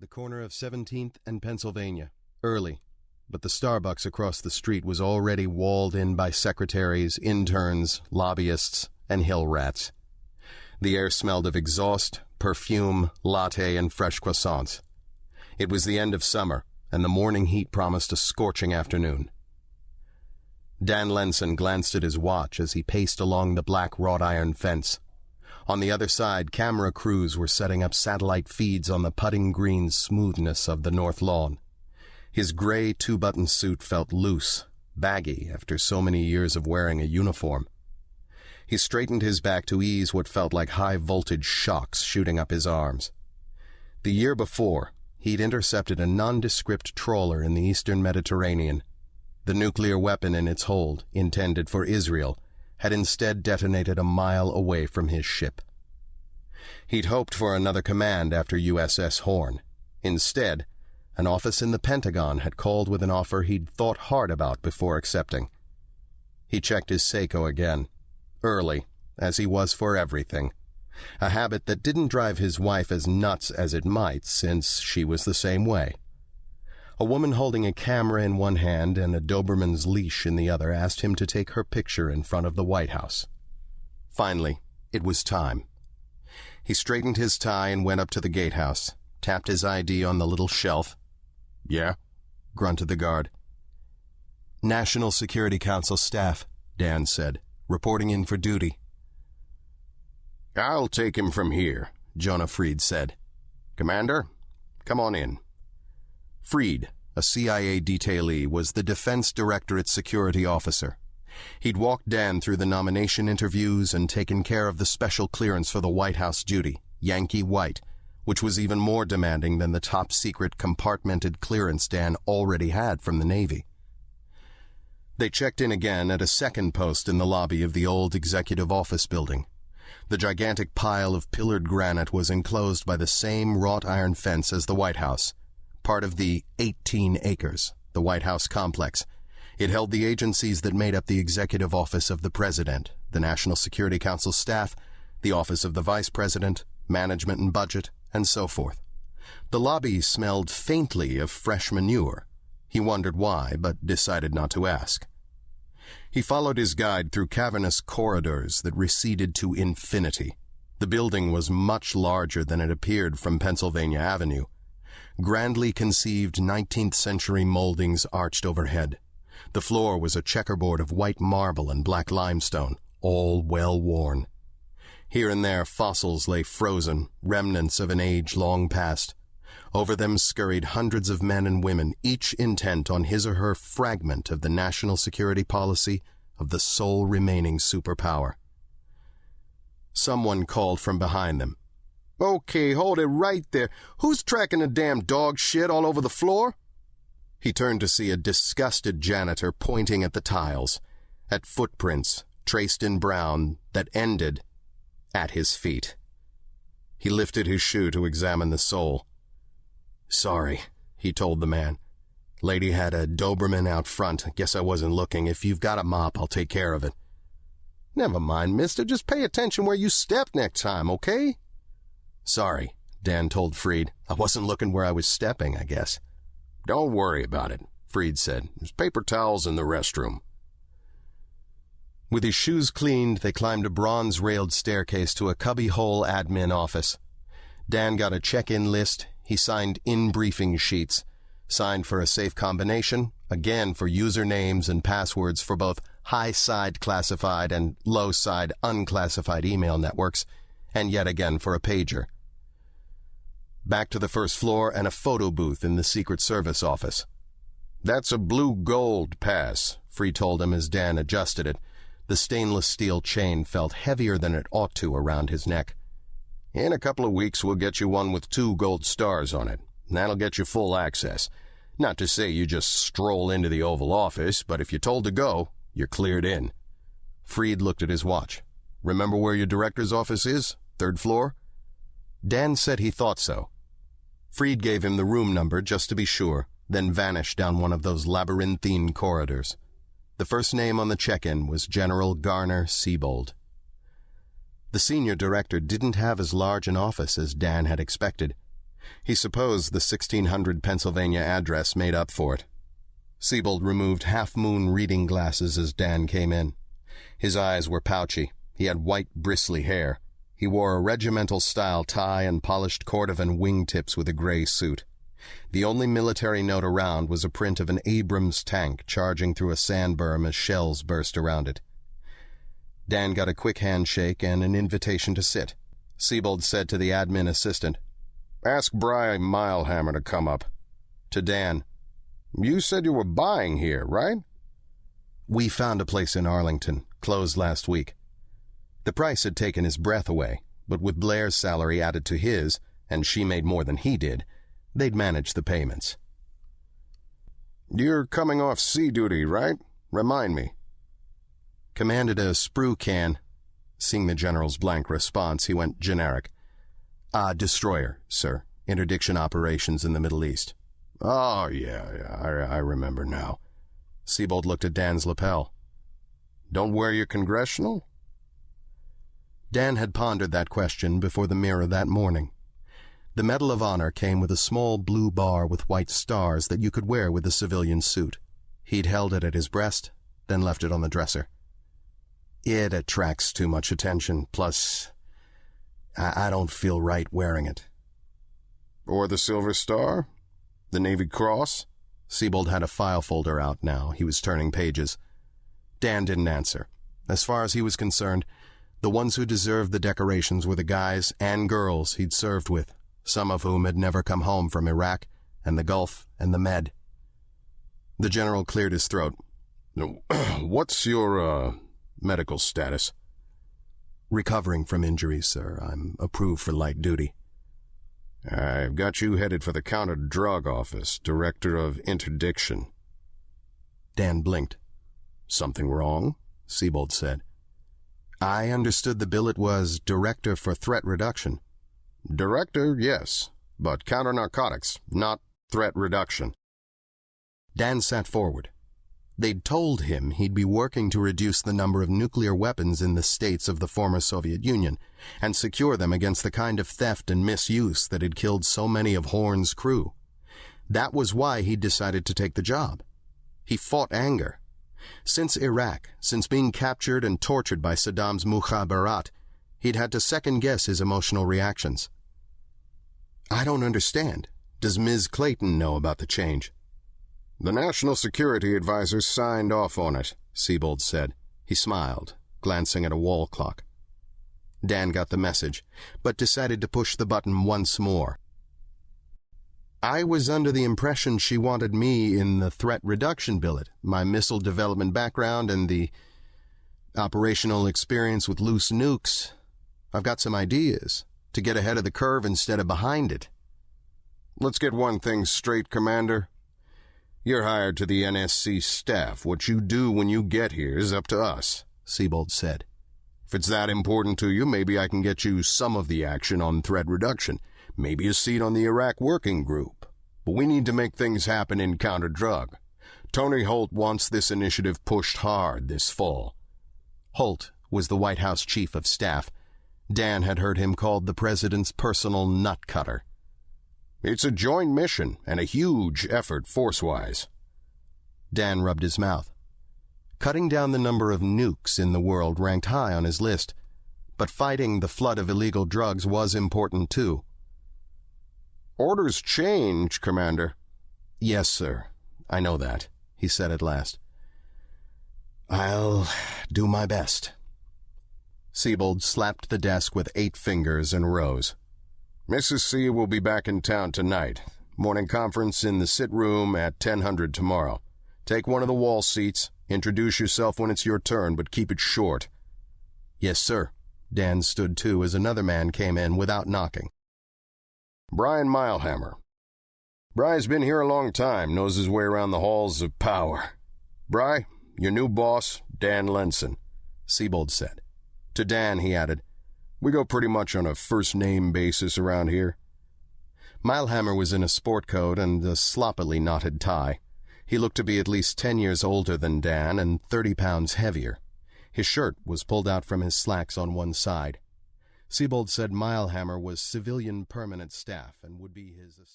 the corner of 17th and Pennsylvania, early, but the Starbucks across the street was already walled in by secretaries, interns, lobbyists, and hill rats. The air smelled of exhaust, perfume, latte, and fresh croissants. It was the end of summer, and the morning heat promised a scorching afternoon. Dan Lenson glanced at his watch as he paced along the black wrought iron fence. On the other side, camera crews were setting up satellite feeds on the putting green smoothness of the north lawn. His gray two-button suit felt loose, baggy after so many years of wearing a uniform. He straightened his back to ease what felt like high-voltage shocks shooting up his arms. The year before, he'd intercepted a nondescript trawler in the eastern Mediterranean. The nuclear weapon in its hold, intended for Israel, had instead detonated a mile away from his ship. He'd hoped for another command after USS Horn. Instead, an office in the Pentagon had called with an offer he'd thought hard about before accepting. He checked his Seiko again, early, as he was for everything, a habit that didn't drive his wife as nuts as it might, since she was the same way. A woman holding a camera in one hand and a Doberman's leash in the other asked him to take her picture in front of the White House. Finally, it was time. He straightened his tie and went up to the gatehouse, tapped his ID on the little shelf. "Yeah?" grunted the guard. "National Security Council staff," Dan said, "reporting in for duty." "I'll take him from here," Jonah Freed said. "Commander, come on in." Freed, a CIA detailee, was the Defense Directorate security officer. He'd walked Dan through the nomination interviews and taken care of the special clearance for the White House duty, Yankee White, which was even more demanding than the top-secret compartmented clearance Dan already had from the Navy. They checked in again at a second post in the lobby of the old executive office building. The gigantic pile of pillared granite was enclosed by the same wrought iron fence as the White House, part of the 18 acres, the White House complex. It held the agencies that made up the executive office of the President, the National Security Council staff, the office of the Vice President, management and budget, and so forth. The lobby smelled faintly of fresh manure. He wondered why, but decided not to ask. He followed his guide through cavernous corridors that receded to infinity. The building was much larger than it appeared from Pennsylvania Avenue. Grandly conceived 19th-century moldings arched overhead. The floor was a checkerboard of white marble and black limestone, all well-worn. Here and there fossils lay frozen, remnants of an age long past. Over them scurried hundreds of men and women, each intent on his or her fragment of the national security policy of the sole remaining superpower. Someone called from behind them. "Okay, hold it right there. Who's tracking the damn dog shit all over the floor?" He turned to see a disgusted janitor pointing at the tiles, at footprints traced in brown that ended at his feet. He lifted his shoe to examine the sole. "Sorry," he told the man. "Lady had a Doberman out front. Guess I wasn't looking. If you've got a mop, I'll take care of it." "Never mind, mister. Just pay attention where you step next time, okay?" "Sorry," Dan told Freed. "I wasn't looking where I was stepping, I guess." "Don't worry about it," Freed said. "There's paper towels in the restroom." With his shoes cleaned, they climbed a bronze-railed staircase to a cubbyhole admin office. Dan got a check-in list. He signed in-briefing sheets, signed for a safe combination, again for usernames and passwords for both high-side classified and low-side unclassified email networks, and yet again for a pager. Back to the first floor and a photo booth in the Secret Service office. "That's a blue gold pass," Freed told him as Dan adjusted it. The stainless steel chain felt heavier than it ought to around his neck. "In a couple of weeks we'll get you one with 2 gold stars on it. That'll get you full access. Not to say you just stroll into the Oval Office, but if you're told to go, you're cleared in." Freed looked at his watch. "Remember where your director's office is? 3rd floor?" Dan said he thought so. Freed gave him the room number just to be sure, then vanished down one of those labyrinthine corridors. The first name on the check-in was General Garner Siebold. The senior director didn't have as large an office as Dan had expected. He supposed the 1600 Pennsylvania address made up for it. Siebold removed half-moon reading glasses as Dan came in. His eyes were pouchy. He had white, bristly hair. He wore a regimental-style tie and polished cordovan wingtips with a gray suit. The only military note around was a print of an Abrams tank charging through a sand berm as shells burst around it. Dan got a quick handshake and an invitation to sit. Siebold said to the admin assistant, "Ask Bry Milehammer to come up." To Dan, "You said you were buying here, right?" "We found a place in Arlington, closed last week." The price had taken his breath away, but with Blair's salary added to his, and she made more than he did, they'd manage the payments. "You're coming off sea duty, right? Remind me." "Commanded a sprue can." Seeing the general's blank response, he went generic. "Destroyer, sir. Interdiction operations in the Middle East." "Oh, yeah, I remember now." Siebold looked at Dan's lapel. "Don't wear your congressional?" Dan had pondered that question before the mirror that morning. The Medal of Honor came with a small blue bar with white stars that you could wear with a civilian suit. He'd held it at his breast, then left it on the dresser. "It attracts too much attention, plus I don't feel right wearing it." "Or the Silver Star? The Navy Cross?" Siebold had a file folder out now. He was turning pages. Dan didn't answer. As far as he was concerned, the ones who deserved the decorations were the guys and girls he'd served with, some of whom had never come home from Iraq and the Gulf and the Med. The general cleared his throat. "What's your, medical status?" "Recovering from injuries, sir. I'm approved for light duty." "I've got you headed for the counter-drug office, director of interdiction." Dan blinked. "Something wrong?" Siebold said. "I understood the billet was director for threat reduction." "Director, yes, but counter-narcotics, not threat reduction." Dan sat forward. They'd told him he'd be working to reduce the number of nuclear weapons in the states of the former Soviet Union and secure them against the kind of theft and misuse that had killed so many of Horn's crew. That was why he'd decided to take the job. He fought anger. Since Iraq, since being captured and tortured by Saddam's Mukhabarat, he'd had to second-guess his emotional reactions. "I don't understand. Does Ms. Clayton know about the change?" "The National Security Advisor signed off on it," Siebold said. He smiled, glancing at a wall clock. Dan got the message, but decided to push the button once more. "I was under the impression she wanted me in the threat reduction billet, my missile development background and the operational experience with loose nukes. I've got some ideas to get ahead of the curve instead of behind it." "Let's get one thing straight, Commander. You're hired to the NSC staff. What you do when you get here is up to us," Siebold said. "If it's that important to you, maybe I can get you some of the action on threat reduction, maybe a seat on the Iraq working group. But we need to make things happen in counter-drug. Tony Holt wants this initiative pushed hard this fall." Holt was the White House chief of staff. Dan had heard him called the president's personal nut cutter. "It's a joint mission and a huge effort force-wise." Dan rubbed his mouth. Cutting down the number of nukes in the world ranked high on his list, but fighting the flood of illegal drugs was important too. "Orders change, Commander." "Yes, sir. I know that," he said at last. "I'll do my best." Siebold slapped the desk with 8 fingers and rose. "Mrs. C will be back in town tonight. Morning conference in the sit room at 10:00 tomorrow. Take one of the wall seats. Introduce yourself when it's your turn, but keep it short." "Yes, sir." Dan stood too as another man came in without knocking. "Brian Milehammer. Bry's been here a long time, knows his way around the halls of power. Bry, your new boss, Dan Lenson," Siebold said. To Dan, he added, "We go pretty much on a first-name basis around here." Milehammer was in a sport coat and a sloppily knotted tie. He looked to be at least 10 years older than Dan and 30 pounds heavier. His shirt was pulled out from his slacks on one side. Siebold said Milehammer was civilian permanent staff and would be his assistant.